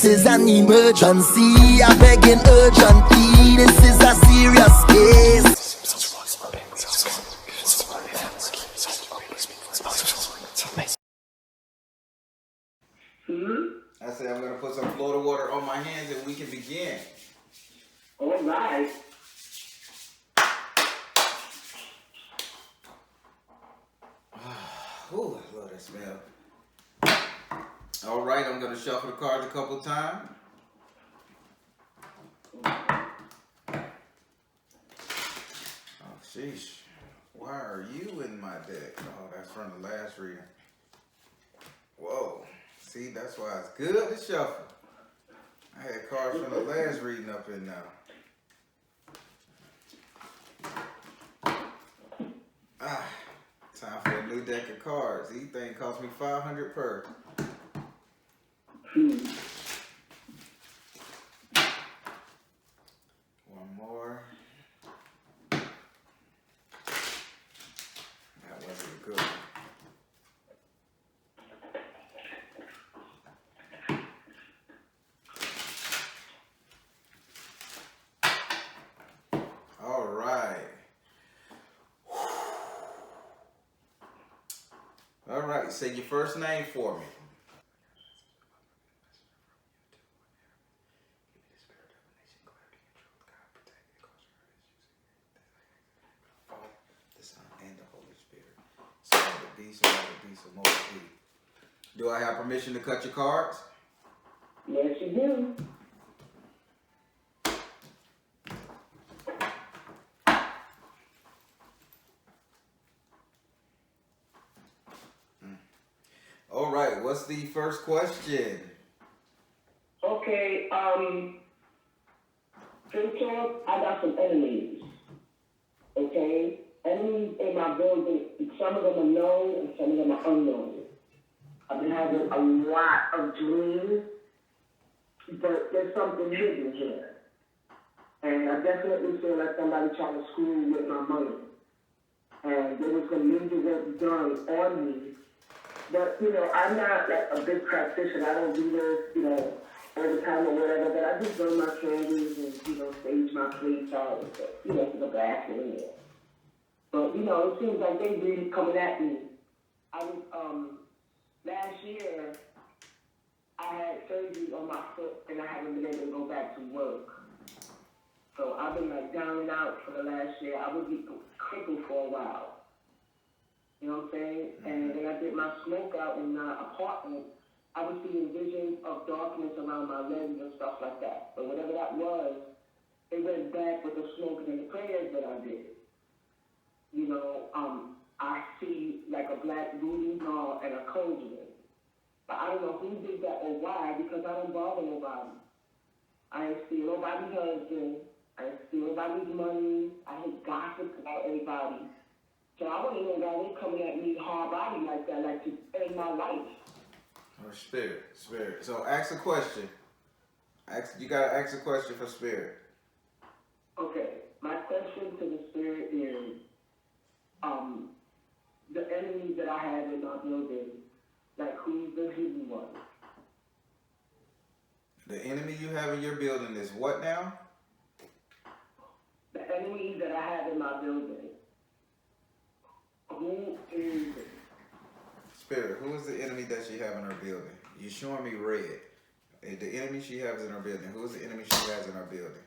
is an emergency. I begging urgently. This is a serious case. I said I'm gonna put some Florida water on my hands and we can begin. All right. Ooh, I love that smell. All right, I'm gonna shuffle the cards a couple times. Oh, sheesh. Why are you in my deck? Oh, that's from the last reading. Whoa. See, that's why it's good to shuffle. I had cards from the last reading up in now. Time for a new deck of cards. These things cost me $500 per. One more. That wasn't good. All right. All right, say your first name for me. The Son and the Holy Spirit. So the B, so the B, so more B. Do I have permission to cut your cards? Yes, you do. All right, what's the first question? Okay, Talk, I got some enemies. Okay? Enemies in my building, some of them are known and some of them are unknown. I've been having a lot of dreams, but there's something hidden here. And I definitely feel like somebody trying to screw me with my money. And there was some ninja work done on me. But, I'm not like a big practitioner. I don't do this, all the time or whatever. But I just burn my candles and, stage my plates out, for the bathroom. But, it seems like they really coming at me. I was, last year, I had surgery on my foot and I haven't been able to go back to work. So I've been like down and out for the last year. I would be crippled for a while. You know what I'm saying? And when I did my smoke out in my apartment, I was seeing visions of darkness around my legs and stuff like that. But whatever that was, it went back with the smoke and the prayers that I did. I see like a black voodoo doll and a conjuring. But I don't know who did that or why, because I don't bother nobody. I ain't steal nobody's husband. I ain't steal nobody's money. I hate gossip about everybody. So I want to know why they coming at me hard body like that, like to end my life. Or spirit. So ask a question. You gotta ask a question for spirit. Okay, my question to the spirit is, the enemies that I have in my building, like who's the hidden one? The enemy you have in your building is what now? The enemies that I have in my building. Who is it? Spirit, who is the enemy that she have in her building? You showing me red. The enemy she has in her building. Who is the enemy she has in her building?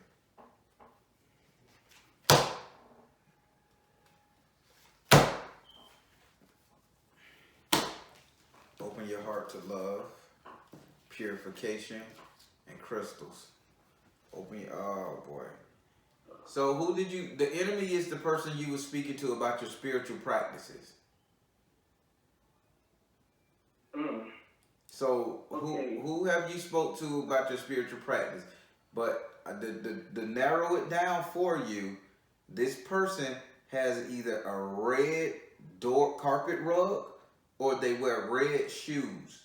Open your heart to love, purification, and crystals. Oh boy. So the enemy is the person you were speaking to about your spiritual practices. So who have you spoke to about your spiritual practice? But to narrow it down for you, this person has either a red door carpet rug or they wear red shoes.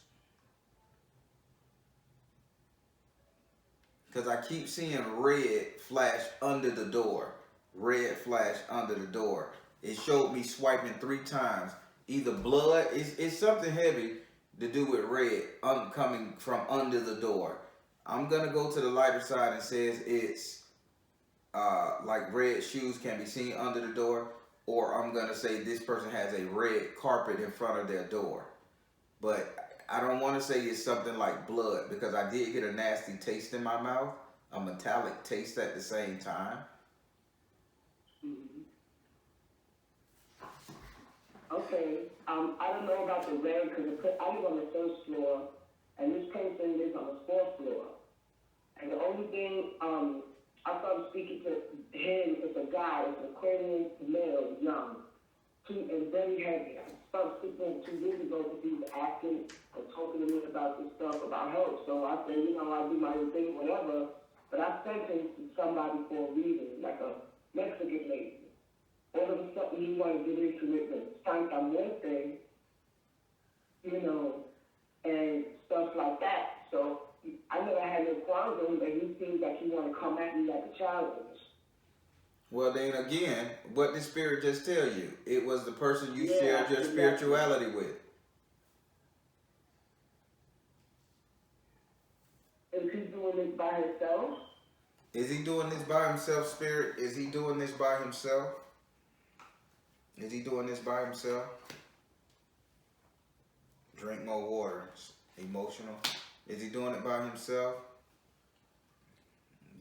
Because I keep seeing red flash under the door. Red flash under the door. It showed me swiping 3 times. Either blood, it's something heavy to do with red coming from under the door. I'm gonna go to the lighter side and says it's like red shoes can be seen under the door, or I'm gonna say this person has a red carpet in front of their door. But I don't want to say it's something like blood, because I did get a nasty taste in my mouth, a metallic taste at the same time. Okay, I don't know about the red because I live on the first floor, and this person lives on the fourth floor. And the only thing, I started speaking to him as a guy, as an Aquarian male, young, and very heavy. I started speaking to him 2 years ago because he was asking and talking to me about this stuff, about help. So I said, I do my own thing, whatever. But I sent him to somebody for a reading, like a Mexican lady. All of a sudden, he wanted to get into it, but Santa Muerte, and stuff like that. So I never had no problems with him, but he seems like he want to come at me like a challenge. Well, then again, what did Spirit just tell you? It was the person you Yeah, shared your spirituality with. Is he doing this by himself? Is he doing this by himself, Spirit? Is he doing this by himself? Is he doing this by himself? Drink more water. Emotional. Is he doing it by himself?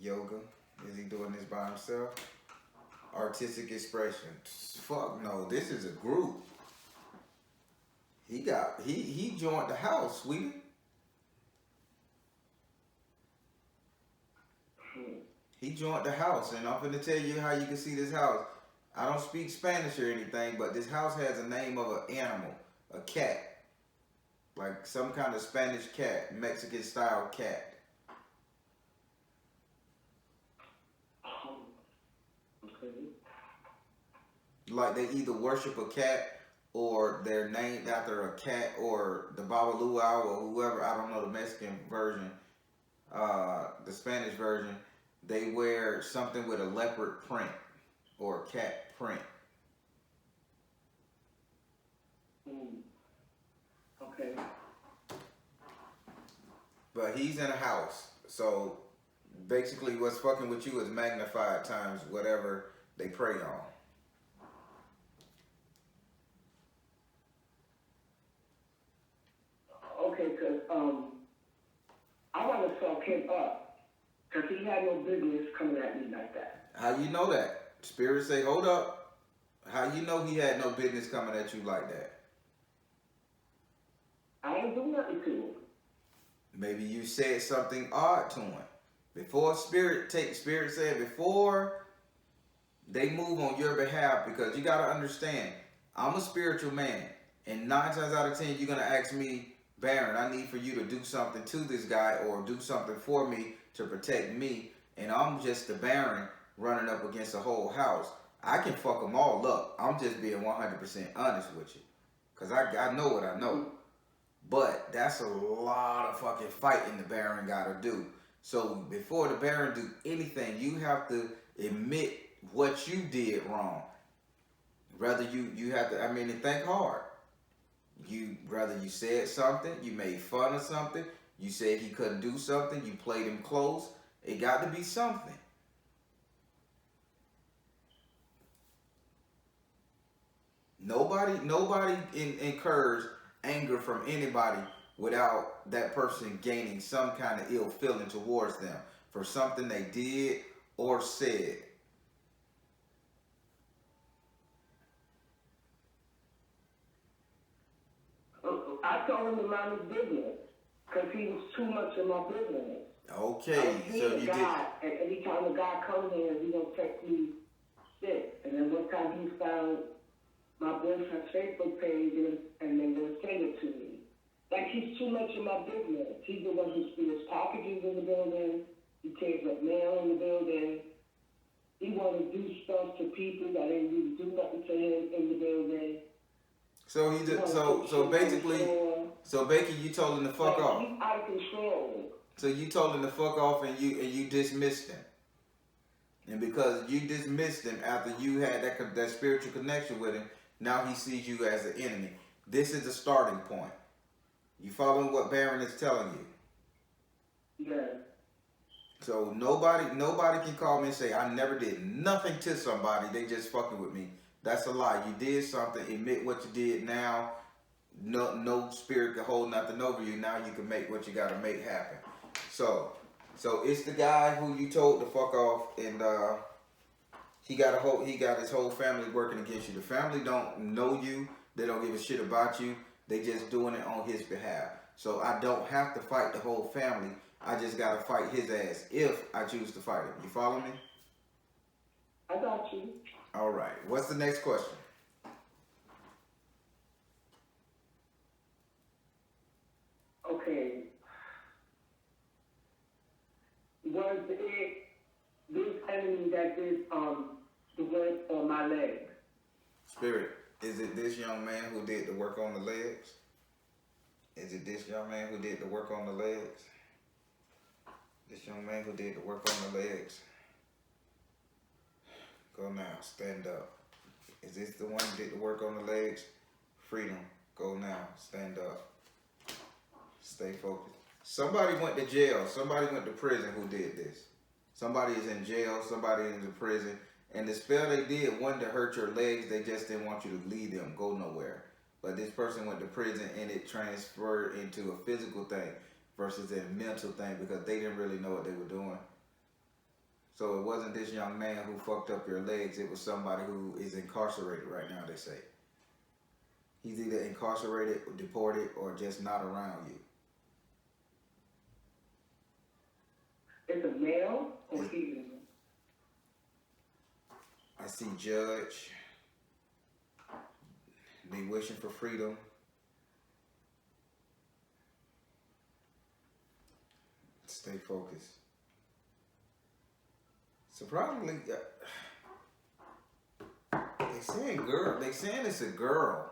Yoga. Is he doing this by himself? Artistic expression. Fuck no. This is a group. He joined the house, sweetie. He joined the house, and I'm gonna tell you how you can see this house. I don't speak Spanish or anything, but this house has a name of an animal, a cat. Like some kind of Spanish cat, Mexican style cat. Okay. Like they either worship a cat or they're named after a cat, or the Babaluau or whoever, I don't know the Mexican version, the Spanish version, they wear something with a leopard print or a cat print. Okay. But he's in a house, so basically what's fucking with you is magnified times whatever they prey on. Okay, because I want to fuck him up, because he had no business coming at me like that. How you know that? Spirit say, hold up. How you know he had no business coming at you like that? I ain't do nothing to him. Maybe you said something odd to him. Before Spirit said, before they move on your behalf, because you got to understand, I'm a spiritual man. And 9 times out of 10, you're going to ask me, Baron, I need for you to do something to this guy or do something for me to protect me. And I'm just the Baron running up against the whole house. I can fuck them all up. I'm just being 100% honest with you. Because I know what I know. But that's a lot of fucking fighting the Baron got to do. So before the Baron do anything, you have to admit what you did wrong. Rather you have to, and think hard. Rather you said something, you made fun of something, you said he couldn't do something, you played him close. It got to be something. Nobody incurs anger from anybody without that person gaining some kind of ill feeling towards them for something they did or said. I told him to mind his business, because he was too much in my business. Okay, so you did. And every time a guy comes here, he gonna text me shit. And then one time he found my boyfriend's Facebook page and they gonna send it to me. Like, he's too much in my business. He's the one who steals packages in the building. He takes up mail in the building. He want to do stuff to people that ain't really do nothing to him in the building. So he just so basically you told him to fuck off. He's out of control. So you told him to fuck off and you dismissed him. And because you dismissed him after you had that spiritual connection with him, now he sees you as an enemy. This is the starting point. You following what Baron is telling you? Yeah. So nobody can call me and say I never did nothing to somebody. They just fucking with me. That's a lie. You did something. Admit what you did now. No spirit can hold nothing over you. Now you can make what you gotta make happen. So it's the guy who you told to fuck off, and he got his whole family working against you. The family don't know you. They don't give a shit about you. They just doing it on his behalf. So I don't have to fight the whole family. I just gotta fight his ass if I choose to fight him. You follow me? I got you. All right. What's the next question? Okay. Was it this enemy that did the work on my leg? Spirit, is it this young man who did the work on the legs? Is it this young man who did the work on the legs? This young man who did the work on the legs. Go now, stand up. Is this the one who did the work on the legs? Freedom, go now, stand up. Stay focused. Somebody went to jail. Somebody went to prison who did this. Somebody is in jail. Somebody is in prison. And the spell they did wasn't to hurt your legs. They just didn't want you to leave them, go nowhere. But this person went to prison and it transferred into a physical thing versus a mental thing because they didn't really know what they were doing. So it wasn't this young man who fucked up your legs. It was somebody who is incarcerated right now, they say. He's either incarcerated, or deported, or just not around you. It's a male or female? I see judge. They wishing for freedom. Stay focused. Surprisingly, they saying it's a girl,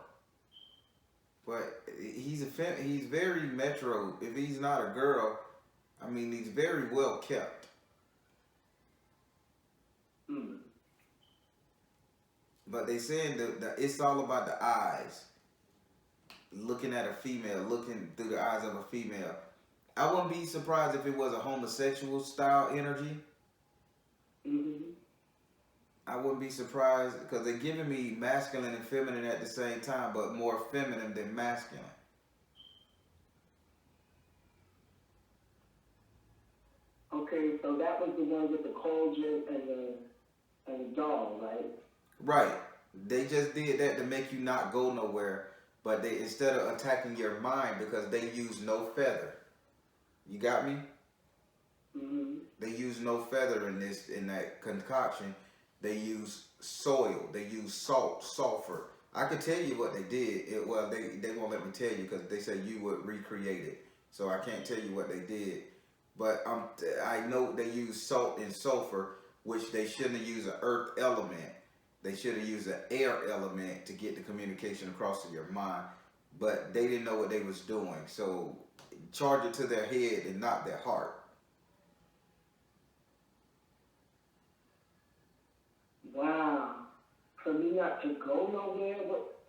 but he's very metro. If he's not a girl, I mean he's very well kept. Mm. But they saying that it's all about the eyes. Looking at a female, looking through the eyes of a female. I wouldn't be surprised if it was a homosexual style energy. Mm-hmm. I wouldn't be surprised because they're giving me masculine and feminine at the same time, but more feminine than masculine. Okay, so that was the one with the cauldron and the doll, right? Right. They just did that to make you not go nowhere, but they instead of attacking your mind because they use no feather. You got me? Mm-hmm. They use no feather in that concoction. They use soil. They use salt, sulfur. I could tell you what they did. They won't let me tell you because they say you would recreate it. So I can't tell you what they did. But I know they use salt and sulfur, which they shouldn't have used an earth element. They should have used an air element to get the communication across to your mind. But they didn't know what they was doing. So charge it to their head and not their heart. Wow. For me not to go nowhere, what?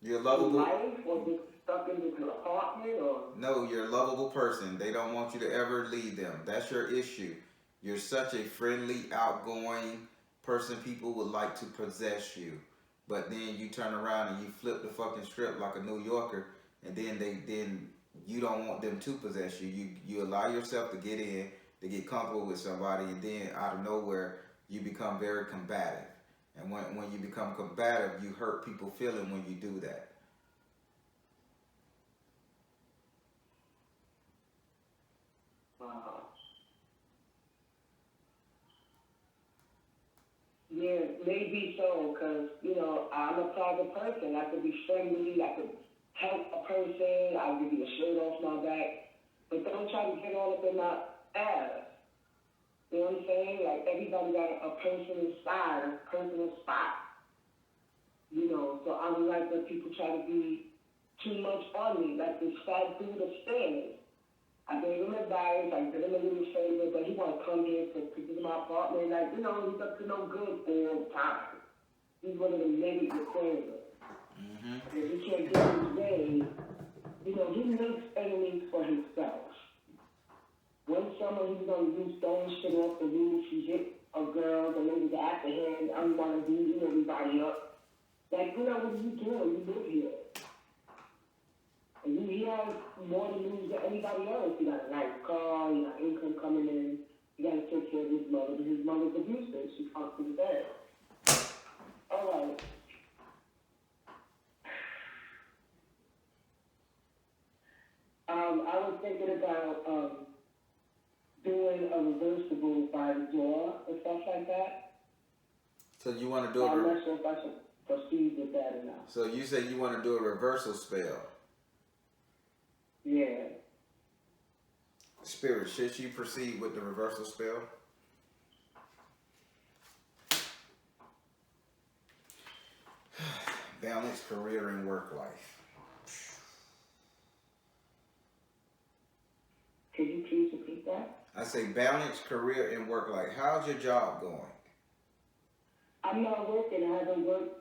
You're lovable. Life or just stuck in this apartment or? No, you're a lovable person. They don't want you to ever leave them. That's your issue. You're such a friendly, outgoing person. People would like to possess you. But then you turn around and you flip the fucking script like a New Yorker, and then you don't want them to possess you. You allow yourself to get in, to get comfortable with somebody, and then out of nowhere you become very combative. And when you become combative, you hurt people's feeling when you do that. Wow. Yeah, maybe so, because, I'm a private person. I could be friendly, I could help a person, I'll give you a shirt off my back, but don't try to get all up in my ass. You know what I'm saying? Like, everybody got a personal side, a personal spot. So I don't like when people try to be too much on me, like this fat dude upstairs. I gave him advice, I did him a little favor, but he want to come here to this is my apartment. Like, he's up to no good all the time. He's one of the negative queens. Mm-hmm. If he can't get his way, he makes enemies for himself. One summer he was gonna do stone shit off the roof. He hit a girl, the lady got after him. I don't want to beat everybody up. Like, what are you doing? You live here. And he has more to lose than anybody else. He got a nice car, he got income coming in. He got to take care of his mother, but his mother's abusive. She comes to the bed. All right. I was thinking about doing a reversible by the door and stuff like that. So you want to do I'm not sure if I should proceed with that or not. So you say you want to do a reversal spell. Yeah. Spirit, should you proceed with the reversal spell? Balance, career, and work life. Could you please repeat that? I say balance, career, and work life. How's your job going? I'm not working. I haven't worked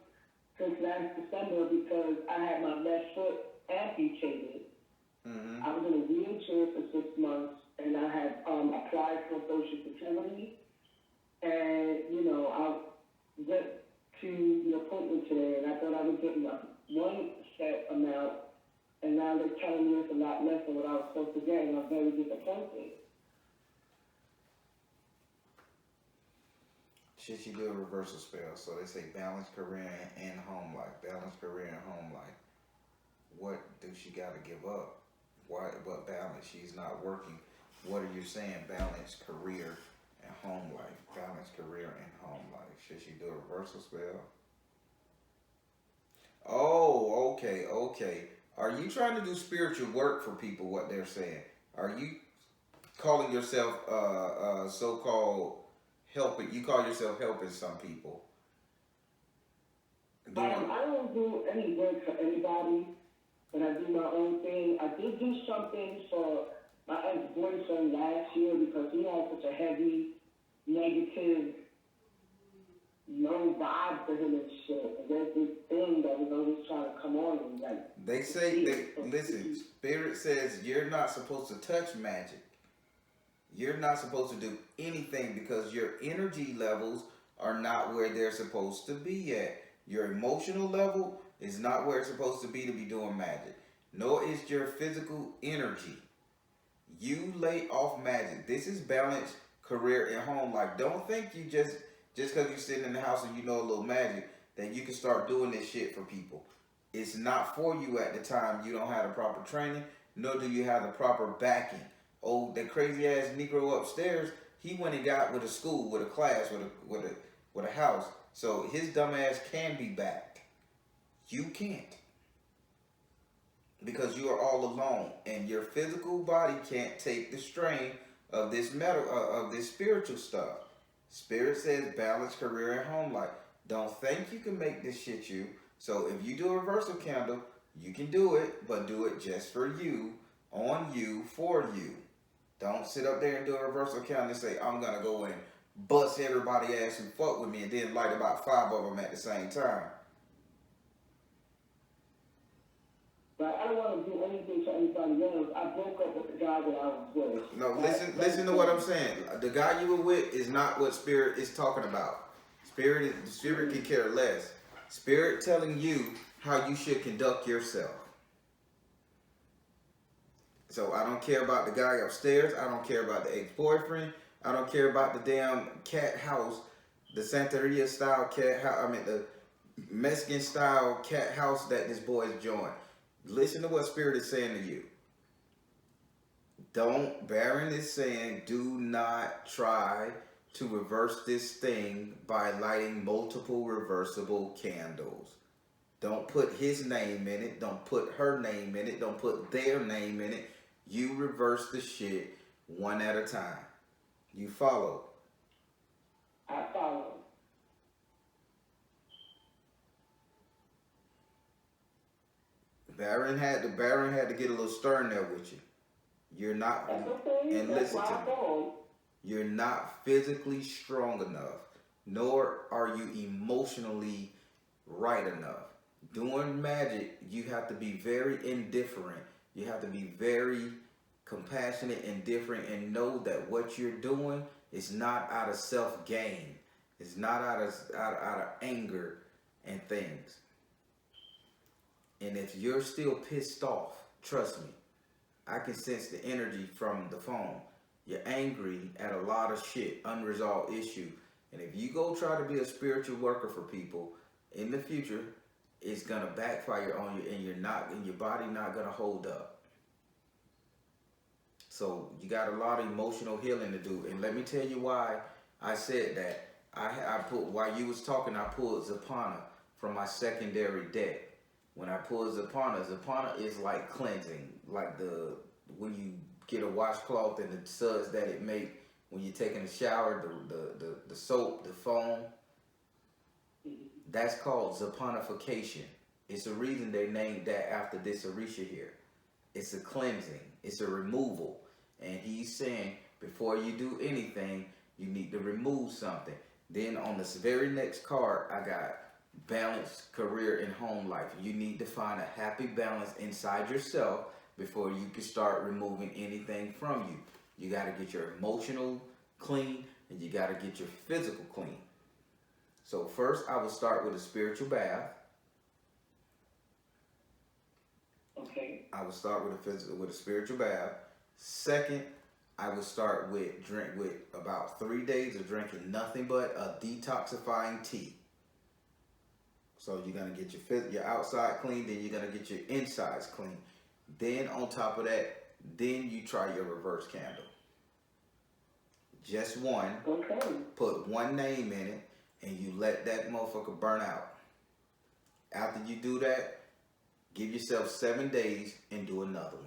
since last December because I had my left foot amputated. Mm-hmm. I was in a wheelchair for 6 months, and I had applied for Social Security. And, you know, I went to the appointment today, and I thought I was getting a one set amount, and now they're telling me it's a lot less than what I was supposed to get, and I'm very disappointed. Should she do a reversal spell? So they say balance, career, and home life. Balance, career, and home life. What do she got to give up? Why? What balance? She's not working. What are you saying? Balance, career, and home life. Balance, career, and home life. Should she do a reversal spell? Oh, okay. Are you trying to do spiritual work for people? What they're saying? Are you calling yourself so-called helping? You call yourself helping some people? I don't do any work for anybody, but I do my own thing. I did do something for my ex-boyfriend last year because he had such a heavy, negative, low vibe to him and shit. And there's this thing that was always trying to come on and like. They say, listen, Spirit says you're not supposed to touch magic. You're not supposed to do anything because your energy levels are not where they're supposed to be at. Your emotional level is not where it's supposed to be doing magic. Nor is your physical energy. You lay off magic. This is balance, career, and home life. Don't think you just because you're sitting in the house and you know a little magic that you can start doing this shit for people. It's not for you at the time. You don't have the proper training, nor do you have the proper backing. Oh, that crazy ass Negro upstairs, he went and got with a school, with a class, with a house. So his dumb ass can be backed. You can't. Because you are all alone. And your physical body can't take the strain of this of this spiritual stuff. Spirit says balance, career, and home life. Don't think you can make this shit you. So if you do a reversal candle, you can do it, but do it just for you, on you, for you. Don't sit up there and do a reversal candle and say, I'm going to go and bust everybody ass who fuck with me and then light about 5 of them at the same time. But I don't want to do anything to anybody else. I broke up with the guy that I was with. No, listen to what I'm saying. The guy you were with is not what Spirit is talking about. Spirit can care less. Spirit telling you how you should conduct yourself. So I don't care about the guy upstairs. I don't care about the ex-boyfriend. I don't care about the damn cat house, the Santeria style cat house. I mean the Mexican style cat house that this boy's joined. Listen to what Spirit is saying to you. Baron is saying, do not try to reverse this thing by lighting multiple reversible candles. Don't put his name in it. Don't put her name in it. Don't put their name in it. You reverse the shit one at a time. You follow? I follow. Baron had to get a little stern there with you. You're not, That's okay. and That's listen to me. You're not physically strong enough, nor are you emotionally right enough. Doing magic, you have to be very indifferent. You have to be very compassionate and different, and know that what you're doing is not out of self-gain. It's not out of anger and things. And if you're still pissed off, trust me, I can sense the energy from the phone. You're angry at a lot of shit, unresolved issue. And if you go try to be a spiritual worker for people in the future, it's gonna backfire on you, and your body not gonna hold up. So you got a lot of emotional healing to do. And let me tell you why I said that. I put, while you was talking, I pulled Zapana from my secondary deck. When I pulled Zapana is like cleansing, like when you get a washcloth and the suds that it make when you're taking a shower, the soap, the foam. That's called Zapanification. It's the reason they named that after this Orisha here. It's a cleansing. It's a removal. And he's saying, before you do anything, you need to remove something. Then on this very next card, I got balanced career and home life. You need to find a happy balance inside yourself before you can start removing anything from you. You got to get your emotional clean, and you got to get your physical clean. So first, I would start with a spiritual bath. Okay. I would start with a spiritual bath. Second, I would start with about 3 days of drinking nothing but a detoxifying tea. So you're gonna get your outside clean, then you're gonna get your insides clean. Then on top of that, then you try your reverse candle. Just one. Okay. Put one name in it, and you let that motherfucker burn out. After you do that, give yourself 7 days and do another one.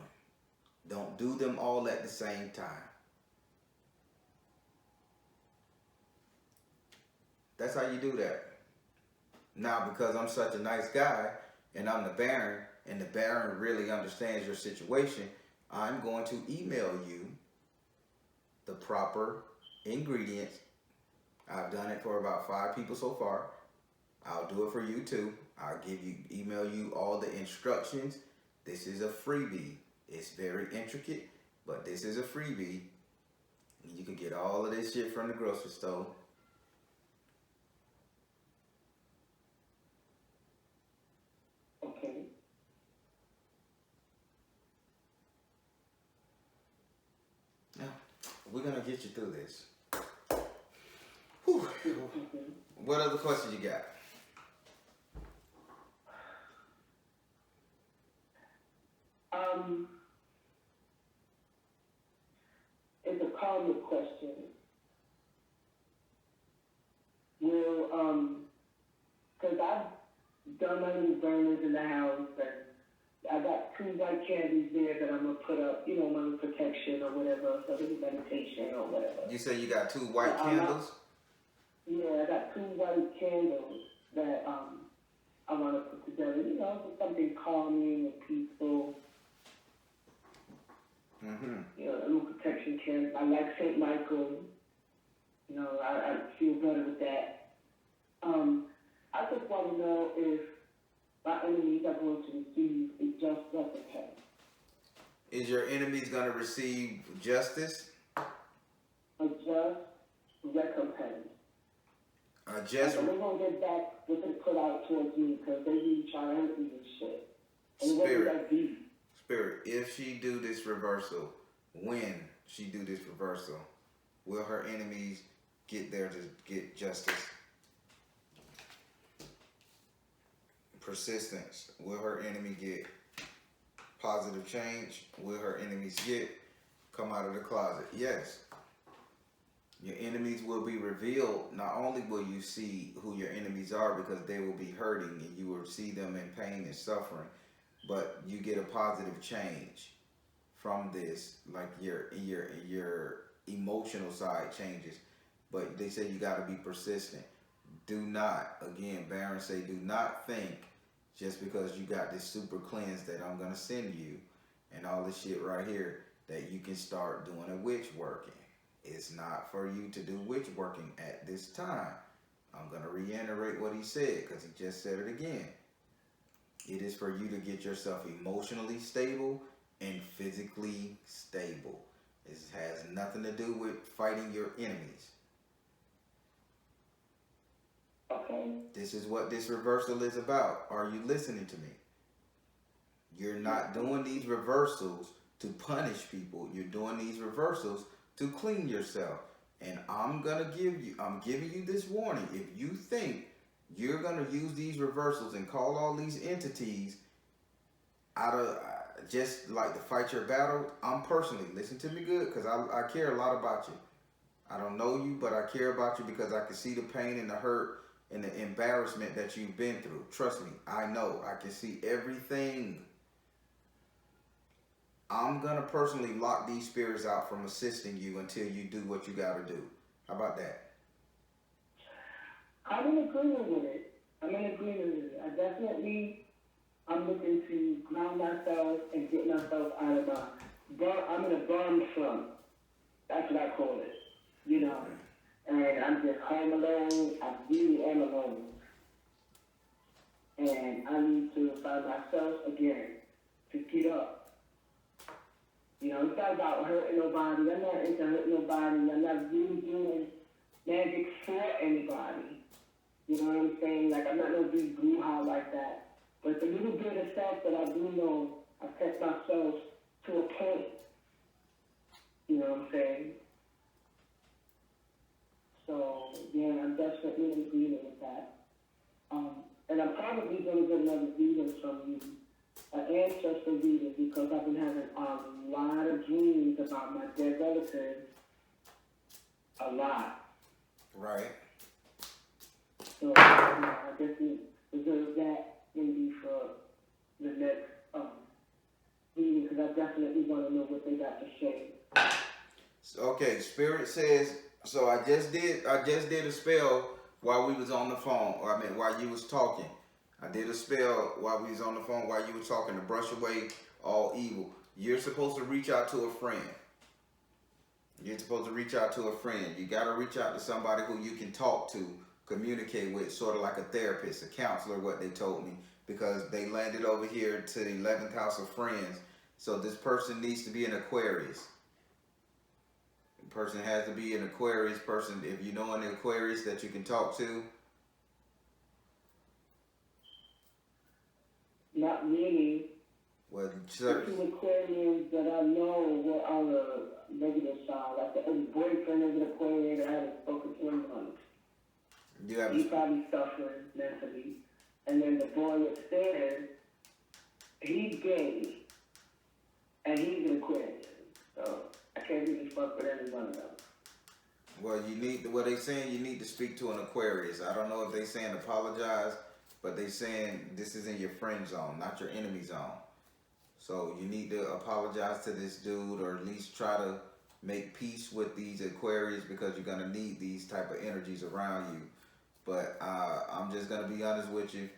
Don't do them all at the same time. That's how you do that. Now, because I'm such a nice guy, and I'm the Baron, and the Baron really understands your situation, I'm going to email you the proper ingredients. I've done it for about 5 people so far. I'll do it for you too. I'll email you all the instructions. This is a freebie. It's very intricate, but this is a freebie. You can get all of this shit from the grocery store. Okay. Now, we're gonna get you through this. Whew. What other questions you got? It's a karmic question. Will, because I've done my little burners in the house, and I got 2 white candies there that I'm going to put up, my little protection or whatever, for the meditation or whatever. You say you got 2 white candles? Yeah, I got 2 white candles that I want to put together, for something calming and peaceful. Mm-hmm. A little protection candle. I like St. Michael. I feel better with that. I just want to know if my enemies are going to receive a just recompense. Is your enemies going to receive justice? A just recompense. A just... And they're going to get back what they put out towards me, because they really try to hurt me and shit. And it wasn't that deep. Spirit, if she do this reversal, when she do this reversal, will her enemies get there to get justice? Persistence. Will her enemy get positive change? Will her enemies come out of the closet? Yes. Your enemies will be revealed. Not only will you see who your enemies are, because they will be hurting and you will see them in pain and suffering, but you get a positive change from this, like your emotional side changes. But they say you got to be persistent. Do not, again, Baron say, do not think just because you got this super cleanse that I'm going to send you and all this shit right here that you can start doing a witch working. It's not for you to do witch working at this time. I'm going to reiterate what he said, because he just said it again. It is for you to get yourself emotionally stable and physically stable. This has nothing to do with fighting your enemies. Okay. This is what this reversal is about. Are you listening to me? You're not doing these reversals to punish people. You're doing these reversals to clean yourself. And I'm giving you this warning. If you think you're gonna use these reversals and call all these entities out of just like to fight your battle, I'm personally, listen to me good, because I care a lot about you. I don't know you, but I care about you because I can see the pain and the hurt and the embarrassment that you've been through. Trust me, I know. I can see everything. I'm going to personally lock these spirits out from assisting you until you do what you got to do. How about that? I'm in agreement with it. I'm looking to ground myself and get myself out of I'm in a bomb slump. That's what I call it. You know? And I'm just home alone. I really am alone. And I need to find myself again to get up. You know, it's not about hurting nobody. I'm not into hurting nobody. I'm not really doing magic for anybody. You know what I'm saying? Like, I'm not no big brouhaha like that. But the little bit of stuff that I do know, I've kept myself to a point. You know what I'm saying? So, yeah, I'm definitely in agreement with that. And I'm probably going to get another reading from you, an ancestor reading, because I've been having a lot of dreams about my dead relatives. A lot. Right. So, I definitely reserve that maybe for the next reading, because I definitely want to know what they got to say. Okay, Spirit says, so I just did a spell while we was on the phone, or while you was talking. I did a spell while we was on the phone, while you were talking, to brush away all evil. You're supposed to reach out to a friend. You're supposed to reach out to a friend. You got to reach out to somebody who you can talk to, communicate with, sort of like a therapist, a counselor, what they told me, because they landed over here to the 11th house of friends. So this person needs to be an Aquarius. The person has to be an Aquarius person. If you know an Aquarius that you can talk to. Not really. Well, The two Aquarians that I know were on the negative side. Like the boyfriend is an Aquarian that I haven't spoken to in months. He's probably suffering mentally. And then the boy upstairs, he's gay. And he's an Aquarian. So I can't really fuck with any one of them. Well, they saying you need to speak to an Aquarius. I don't know if they saying apologize, but they saying this is in your friend zone, not your enemy zone. So you need to apologize to this dude, or at least try to make peace with these Aquarius, because you're gonna need these type of energies around you. But I'm just gonna be honest with you.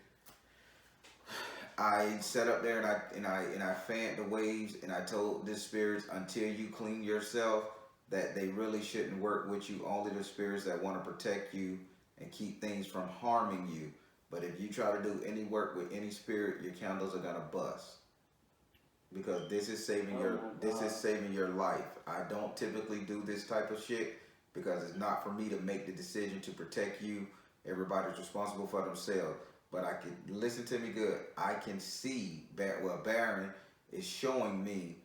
I sat up there and I fanned the waves, and I told the spirits, until you clean yourself, that they really shouldn't work with you. Only the spirits that want to protect you and keep things from harming you. But if you try to do any work with any spirit, your candles are gonna bust. Because this is saving your life. I don't typically do this type of shit because it's not for me to make the decision to protect you. Everybody's responsible for themselves. But I can, listen to me good, I can see Baron is showing me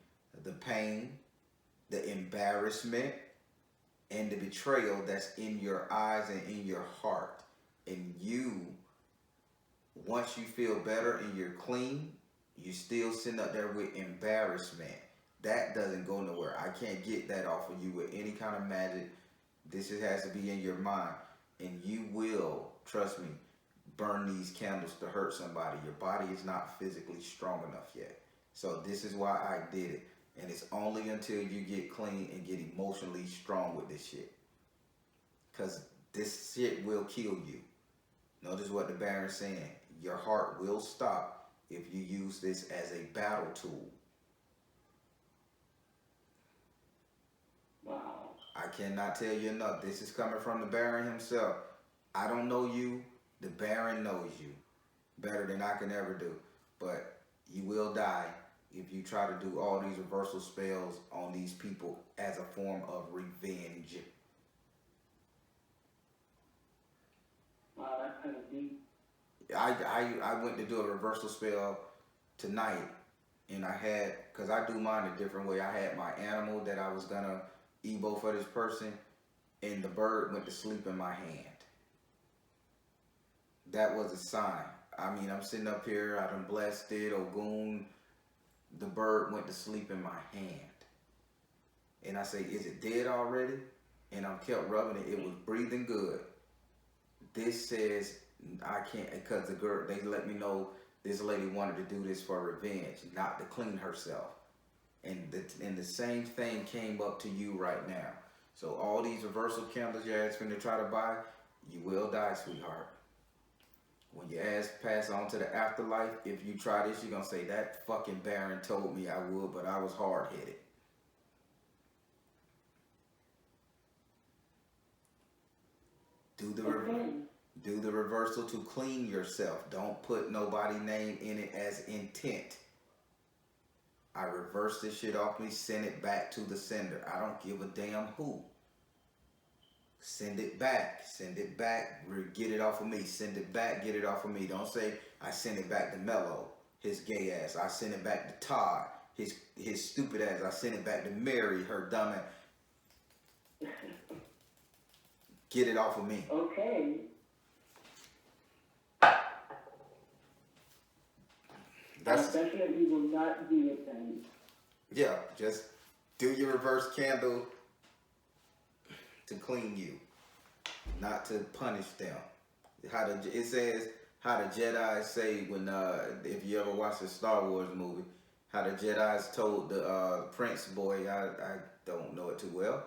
the pain, the embarrassment, and the betrayal that's in your eyes and in your heart. And you, once you feel better and you're clean, you still sitting up there with embarrassment. That doesn't go nowhere. I can't get that off of you with any kind of magic. This has to be in your mind. And you will, trust me, burn these candles to hurt somebody. Your body is not physically strong enough yet. So this is why I did it. And it's only until you get clean and get emotionally strong with this shit. Because this shit will kill you. Notice what the Baron's saying. Your heart will stop if you use this as a battle tool. Wow. I cannot tell you enough. This is coming from the Baron himself. I don't know you. The Baron knows you better than I can ever do. But you will die. if you try to do all these reversal spells on these people as a form of revenge. Wow, that's kind of deep. I went to do a reversal spell tonight, and I had, because I do mine a different way. I had my animal that I was gonna Ebo for this person, and the bird went to sleep in my hand. That was a sign. I mean, I'm sitting up here, I done blessed it, Ogun, the bird went to sleep in my hand. And I say, is it dead already? And I kept rubbing it, it was breathing good. This says, I can't, because the girl, they let me know this lady wanted to do this for revenge, not to clean herself. And the same thing came up to you right now. So all these reversal candles your ass finna try to buy, you will die, sweetheart. When your ass pass on to the afterlife, if you try this, you're gonna say, that fucking Baron told me I would, but I was hard-headed. Do the reversal to clean yourself. Don't put nobody's name in it as intent. I reverse this shit off me, send it back to the sender. I don't give a damn who. Send it back, get it off of me, send it back, get it off of me. Don't say, I send it back to Mello, his gay ass. I send it back to Todd, his stupid ass. I send it back to Mary, her dumb ass. Get it off of me. Okay. That's, I definitely will not do it then. Yeah, just do your reverse candle to clean you, not to punish them. It says how the Jedi say when if you ever watch the Star Wars movie, how the Jedi's told the Prince boy, I don't know it too well.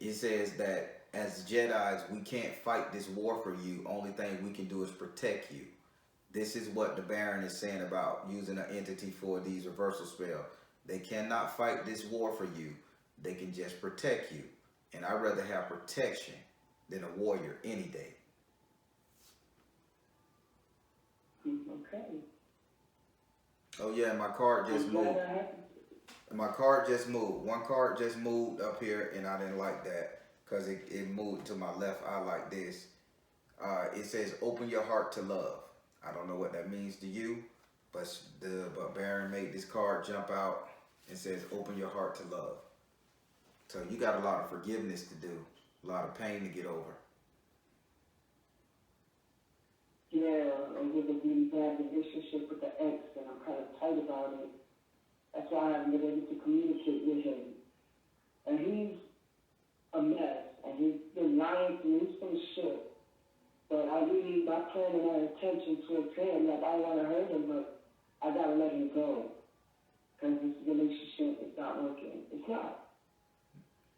It says that as Jedis we can't fight this war for you. Only thing we can do is protect you. This is what the Baron is saying about using an entity for these reversal spells. They cannot fight this war for you. They can just protect you. And I'd rather have protection than a warrior any day. Okay. Oh yeah, my card just moved. My card just moved. One card just moved up here, and I didn't like that because it moved to my left eye like this. It says, open your heart to love. I don't know what that means to you, but Baron made this card jump out and says, open your heart to love. So you got a lot of forgiveness to do, a lot of pain to get over. Yeah, I'm with a really bad relationship with the ex, and I'm kind of tight about it. That's why I haven't been able to communicate with him. And he's a mess, and he's been lying to me. He's full of shit. But I really, my plan and my intention towards him, like I want to hurt him, but I gotta let him go. Because this relationship is not working. It's not.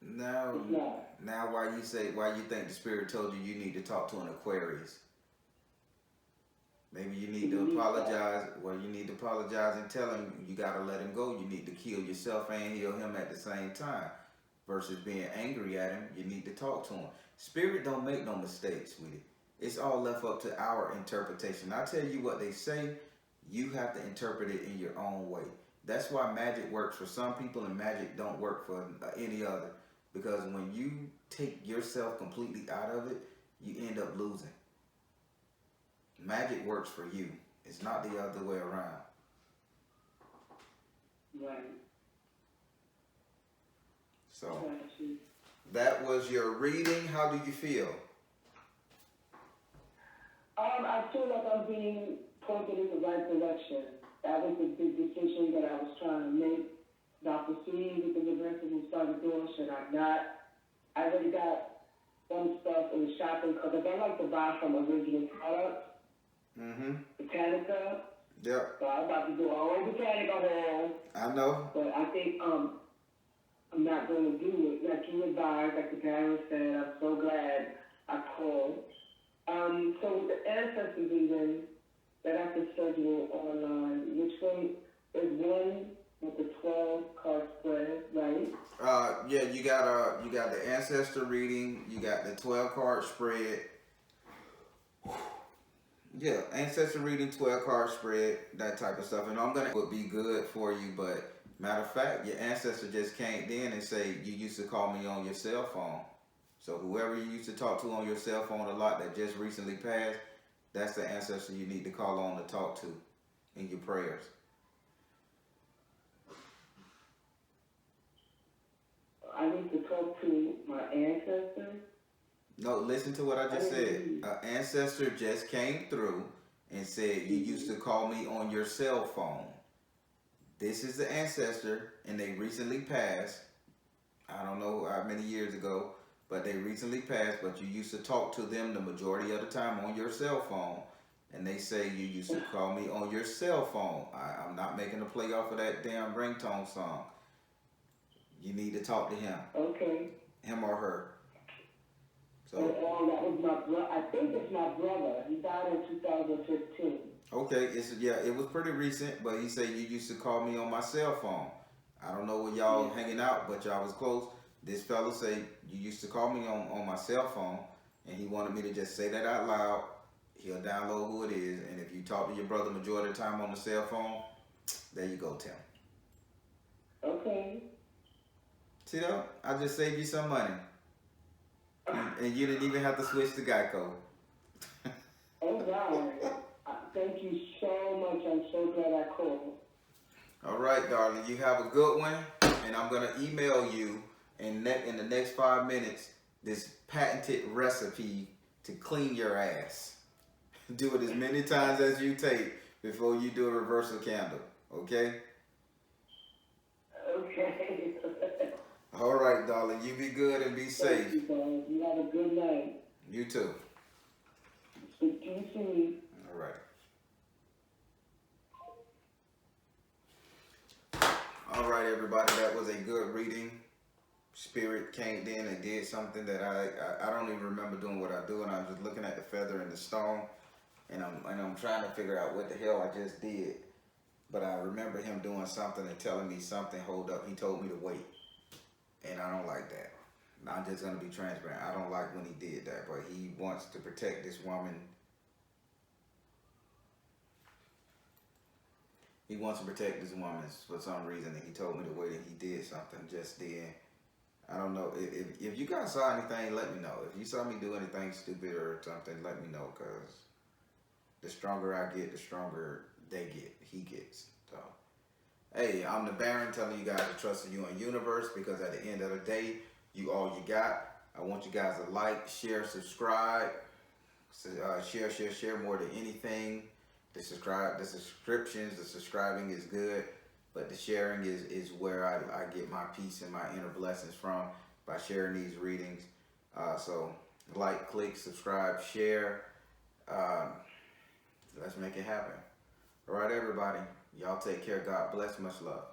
Now why you think the spirit told you you need to talk to an Aquarius? Maybe you need to apologize. Well, you need to apologize and tell him you got to let him go. You need to kill yourself and heal him at the same time. Versus being angry at him, you need to talk to him. Spirit don't make no mistakes, sweetie. It's all left up to our interpretation. I tell you what they say, you have to interpret it in your own way. That's why magic works for some people and magic don't work for any other. Because when you take yourself completely out of it, you end up losing. Magic works for you. It's not the other way around. Right. So, that was your reading. How do you feel? I feel like I'm being pointed in the right direction. That was the big decision that I was trying to make. Not proceeding with the reversible started doing shit I got. I already got some stuff in the shopping because I like to buy from original products. Botanica. Yep. So I'm about to do a whole Botanica haul. I know. But I think I'm not going to do it. Like you advised, like the parents said, I'm so glad I called. So with the Ancestor reading that I can schedule online, which one is one with the 12 card spread, right? Yeah, you got the Ancestor reading, you got the 12 card spread. Yeah, ancestor reading, 12 card spread, that type of stuff. And I'm gonna would be good for you, but matter of fact, your ancestor just came in and say you used to call me on your cell phone. So whoever you used to talk to on your cell phone a lot that just recently passed, that's the ancestor you need to call on to talk to in your prayers. I need to talk to my ancestor. No, listen to what I just said. An ancestor just came through and said you used to call me on your cell phone. This is the ancestor, and they recently passed. I don't know how many years ago, but they recently passed. But you used to talk to them the majority of the time on your cell phone, and they say you used to call me on your cell phone. I'm not making a play off of that damn ringtone song. You need to talk to him. Okay. Him or her. So. That was my brother. I think it's my brother. He died in 2015. Okay, it was pretty recent, but he said you used to call me on my cell phone. I don't know where y'all hanging out, but y'all was close. This fella say you used to call me on my cell phone, and he wanted me to just say that out loud. He'll download who it is, and if you talk to your brother majority of the time on the cell phone, there you go, Tim. Okay. See that? I just saved you some money. And you didn't even have to switch to Geico. Oh, wow. Thank you so much. I'm so glad I called. All right, darling. You have a good one. And I'm going to email you in the next 5 minutes this patented recipe to clean your ass. Do it as many times as you take before you do a reversal candle. Okay? Okay. All right, darling. You be good and be safe. Thank you, guys. You have a good night. You too. Speak to you soon. All right. All right, everybody. That was a good reading. Spirit came in and did something that I don't even remember doing what I do, and I'm just looking at the feather and the stone, and I'm trying to figure out what the hell I just did. But I remember him doing something and telling me something. Hold up. He told me to wait. And I don't like that. I'm just going to be transparent. I don't like when he did that, but he wants to protect this woman. He wants to protect this woman for some reason, and he told me to wait, and he did something just then. I don't know. If you guys saw anything, let me know. If you saw me do anything stupid or something, let me know, because the stronger I get, the stronger they get. He gets. So. Hey, I'm the Baron telling you guys to trust in you and universe, because at the end of the day, you all you got. I want you guys to like, share, subscribe. Share more than anything. The subscriptions, the subscribing is good, but the sharing is where I get my peace and my inner blessings from, by sharing these readings. So like, click, subscribe, share. Let's make it happen. All right, everybody. Y'all take care. God bless. Much love.